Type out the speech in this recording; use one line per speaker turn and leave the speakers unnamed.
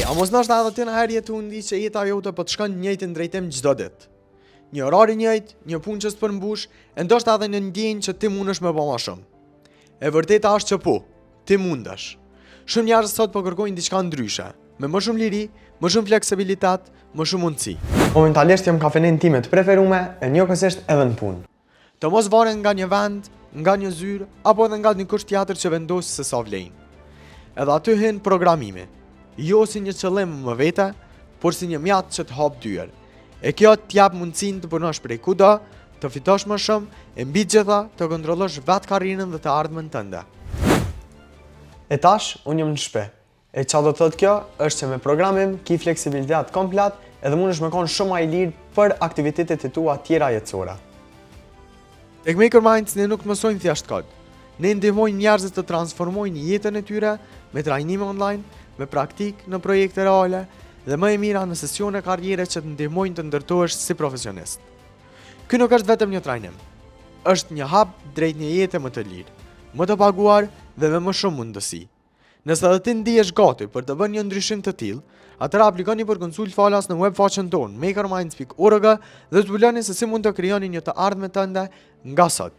a mos nështë edhe të në herje të undi që jeta jote po të shkon në njëjtin drejtim çdo ditë. Një orar i njëjtë, një punë që s'përmbush, e ndoshta edhe në ndjenjë që ti mundesh me bë më shumë. E vërteta është që po, ti mundesh. Shumë njerëz sot po kërkojnë diçka ndryshe, me më shumë liri, më shumë fleksibilitet, më shumë mundësi. Momentalisht jam kafenin time të preferuar e njëkohësisht edhe në punë. Të mos varen nga një vend, nga një zyrë, apo edhe nga një kusht tjetër që vendos se sa vlejnë. Edhe aty hyn programimi, jo si një qëllim më vete, por si një mjatë që të hap dyer. E kjo t'jap mundësinë të punosh prej kudo, të fitosh më shumë, e mbi gjitha të kontrollosh vetë karrierën dhe të ardhmen tënde. E tash, unë jam në shtëpi. E çfarë do të thotë kjo është që me programin ki fleksibilitet komplet edhe mundesh me qenë shumë më i lirë për aktivitetet e tua tjera jetësore. Tek Maker Minds ne nuk mësojmë thjesht kod. Ne ndihmojmë njerëzit të transformojnë jetën e tyre me trajnime online, me praktik në projekte reale dhe më e mira në sesione karriere që të ndihmojnë të ndërtohesh si profesionist. Ky nuk është vetëm një trajnim. Është një hap drejt një jete më të lirë, më të paguar dhe me më shumë mundësi. Nëse edhe ti ndihesh gati për të bërë një ndryshim të tillë, atëra aplikoni për konsult falas në webfaqen tonë makerminds.org dhe zbuloni se si mund të krijoni një të ardhmen tënde nga sot.